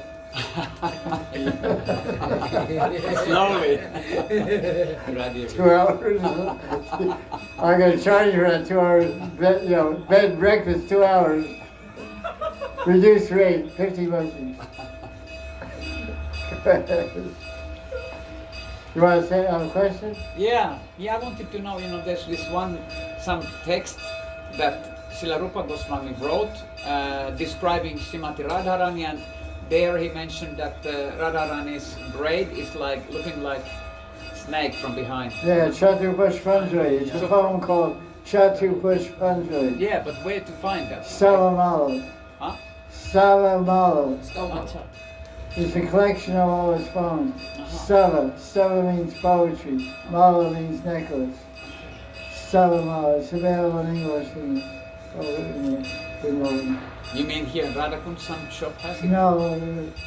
Slowly. 2 hours. I'm going to charge you for that 2 hours. Bed breakfast 2 hours. Reduced rate, 50 bucks. You want to say a question? Yeah, I wanted to know, there's this some text that Srila Rupa Goswami wrote describing Srimati Radharani, and there he mentioned that Radharani's braid is looking like snake from behind. Yeah, Chatupushpanjali. It's a poem called Chatupushpanjali. Yeah, but where to find that? Salamala. Huh? Salamala. Acha. It's a collection of all his poems. Uh-huh. Sava means poetry. Mala means necklace. Salamala. It's available in English. You mean here in Radha Kunda some shop has it? No,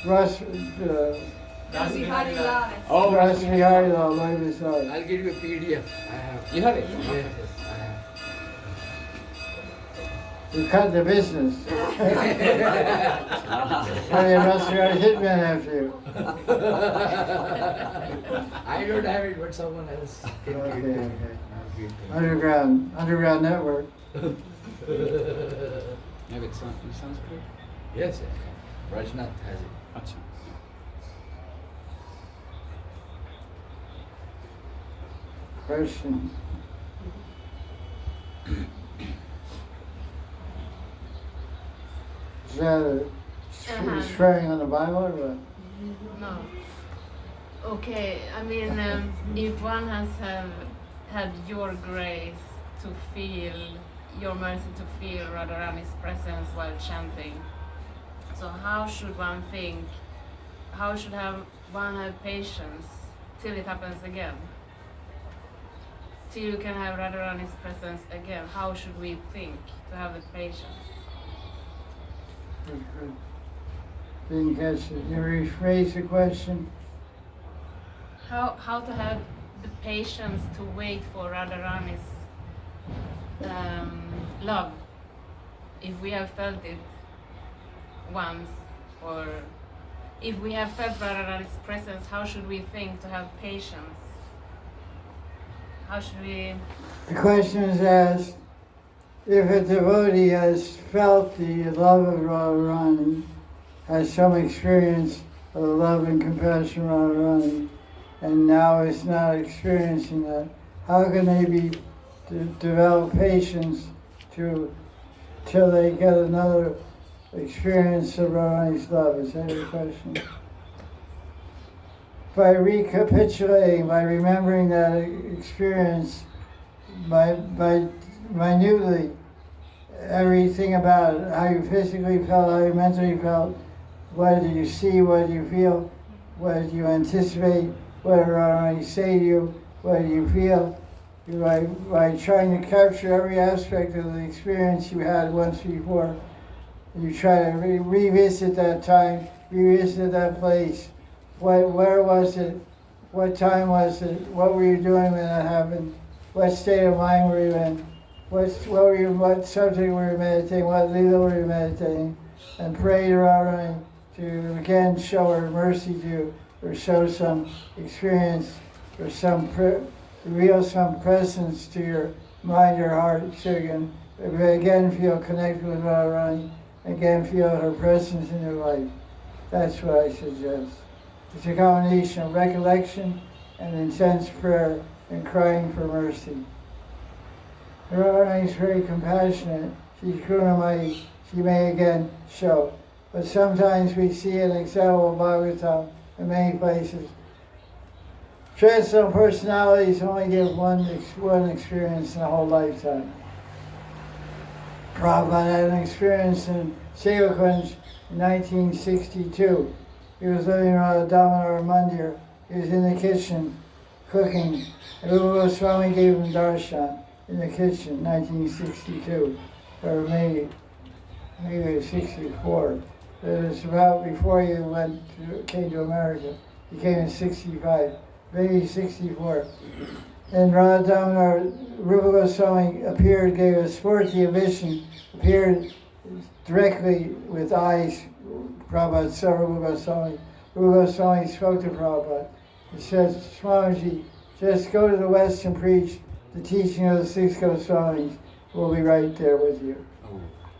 Ras Hari Lal. Oh, Hari Lal, like this. I'll give you a PDF. I have. You have it? Yes, I have. You cut the business. Well, you must have got a hitman after you. I don't have it, but someone else can give it. Okay. Underground network. Maybe it sounds good. Yes, Rajnath has it. Acha. Question. Is that swearing on the Bible or what? No. Okay, I mean, if one has had your grace to feel, your mercy to feel Radharani's presence while chanting, so how should one think, how should one have patience till it happens again? Till you can have Radharani's presence again, how should we think to have the patience? Good. Didn't catch it. Can you rephrase the question? How to have the patience to wait for Radharani's love, if we have felt it once, or if we have felt Radharani's presence, how should we think to have patience? How should we? The question is asked, if a devotee has felt the love of Radharani, has some experience of the love and compassion of Radharani, and now is not experiencing that, how can they develop patience till they get another experience of Radharani's love? Is that your question? By recapitulating, by remembering that experience, by minutely, everything about it, how you physically felt, how you mentally felt, what did you see, what did you feel, what did you anticipate, what did Radharani say to you, what do you feel? By trying to capture every aspect of the experience you had once before, you try to revisit that time, revisit that place. Where was it? What time was it? What were you doing when that happened? What state of mind were you in? What subject were you meditating? What lila were you meditating? And pray to Radharani to again show her mercy to you, or show some experience, or reveal some presence to your mind or heart, so you can again feel connected with Radharani, again feel her presence in your life. That's what I suggest. It's a combination of recollection and intense prayer and crying for mercy. Radharani is very compassionate. She's Karunamai. She may again show. But sometimes we see an example of Bhagavatam in many places. Transcendental personalities only give one experience in a whole lifetime. Prabhupada had an experience in Sevakunj in 1962. He was living around Damodar Mandir. He was in the kitchen cooking. And Gopal Swami gave him darshan in the kitchen in 1962. Or maybe it was 64. It was about before he came to America. He came in 65, maybe 64. And Radha Rupa Goswami appeared, gave a Spurti a vision, appeared directly with eyes. Prabhupada saw Rupa Goswami. Rupa Goswami spoke to Prabhupada. He said, Swamiji, just go to the West and preach the teaching of the 6 Goswamis. We'll be right there with you.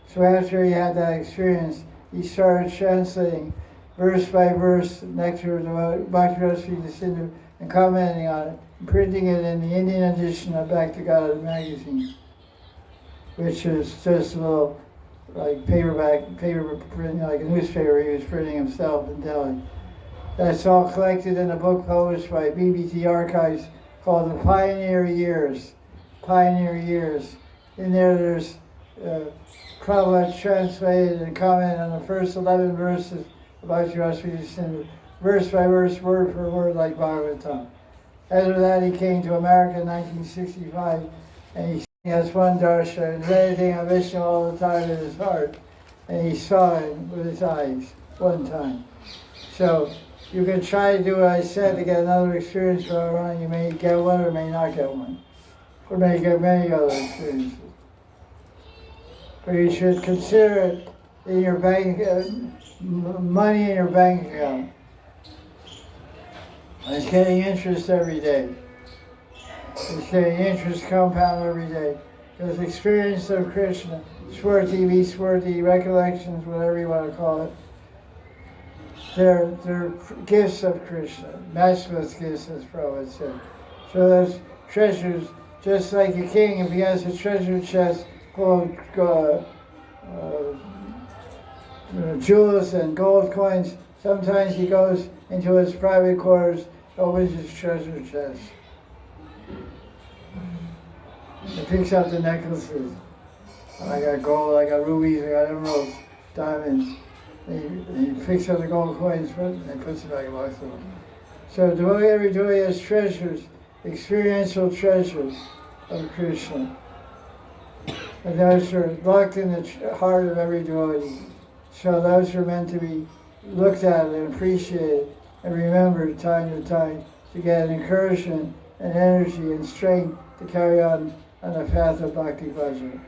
So after he had that experience, he started translating verse by verse Nectar of the Bhakti Sri Sindhu and commenting on it, and printing it in the Indian edition of Back to God magazine, which is just a little like paper print, like a newspaper he was printing himself in Delhi. That's all collected in a book published by BBT Archives called The Pioneer Years. Pioneer Years. In there's Prabhupada translated and commented on the first 11 verses of Bhakti Sri Sindhu, verse by verse, word for word, like Bhagavatam. After that, he came to America in 1965, and he has one darshan, and anything of Vishnu all the time in his heart, and he saw it with his eyes one time. So you can try to do what I said to get another experience for around. You may get one or may not get one, or may get many other experiences. But you should consider it in your bank, money in your bank account. It's getting interest every day. It's getting interest compound every day. Because experience of Krishna, Swurti, recollections, whatever you want to call it, they're gifts of Krishna, matchless gifts, as Prabhupada said. So those treasures, just like a king, if he has a treasure chest full of jewels and gold coins, sometimes he goes into his private quarters, opens his treasure chest. He picks up the necklaces. I got gold, I got rubies, I got emeralds, diamonds. He picks up the gold coins and puts it back in the box. So every devotee has treasures, experiential treasures of Krishna. And those are locked in the heart of every devotee. So those are meant to be looked at and appreciated and remembered time to time to get encouragement and energy and strength to carry on the path of Bhakti Bhajan.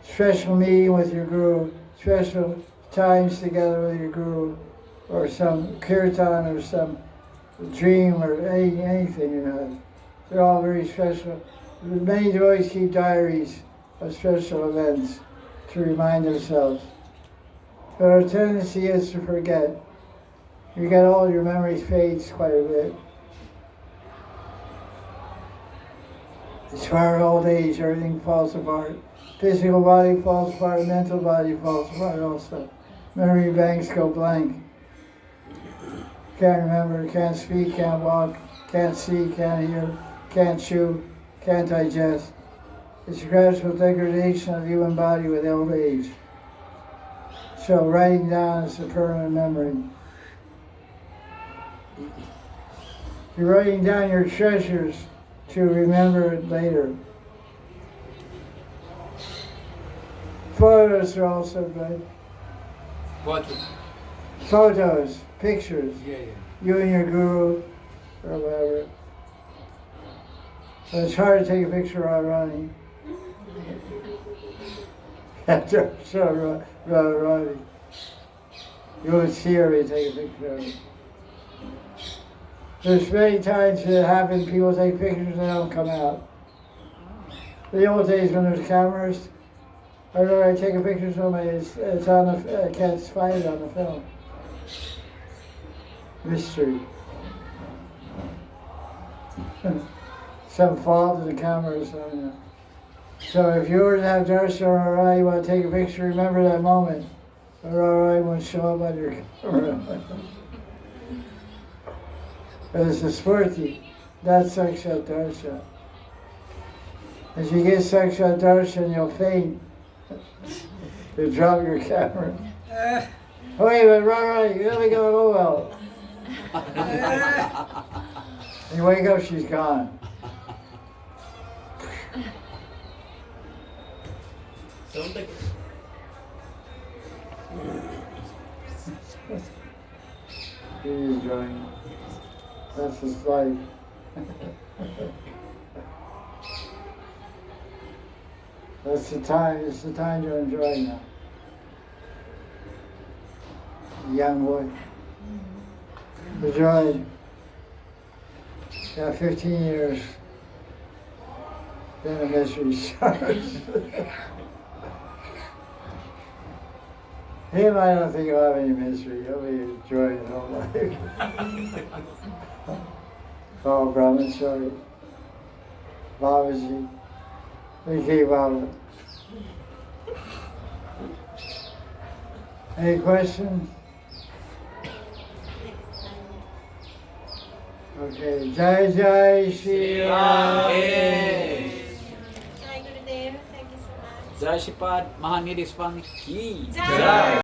Special meeting with your Guru, special times together with your Guru, or some kirtan or some dream or anything you have. They're all very special. Many devotees keep diaries of special events to remind themselves. But our tendency is to forget. You get old, your memory fades quite a bit. As far as old age, everything falls apart. Physical body falls apart, mental body falls apart also. Memory banks go blank. Can't remember, can't speak, can't walk, can't see, can't hear, can't chew, can't digest. It's a gradual degradation of the human body with old age. So writing down is a permanent memory. You're writing down your treasures to remember it later. Photos are also good. What? Photos, pictures. Yeah. You and your Guru, or whatever. But it's hard to take a picture while running. After running. You would see her when you take a picture of it. There's many times it happened, people take pictures and they don't come out. In the old days when there's cameras, I remember I take a picture of somebody, it's on the, I can't find it on the film. Mystery. Some fault in the camera or something. So if you were to have darshan or Rai, you want to take a picture, remember that moment. Or Rai won't show up on your camera. But it's a spurti, that's sakshat darshan. As you get sakshat darshan, you'll faint. You'll drop your camera. Oh, wait, but Rai, you only gonna go well. And you wake up, she's gone. Sound like He's enjoying. That's his life. That's the time. It's the time to enjoy now. Young boy. Enjoy. Got 15 years. Then the misery starts. Him, I don't think he'll have any misery. He'll be enjoying his whole life. Oh, Brahman, sorry. Babaji. Thank Baba. Any questions? Okay. Jaya Jaya Sri Radhe. Jai Gurudev, thank you so much. Jai Shripad Mahanidhi Swami ki Jai.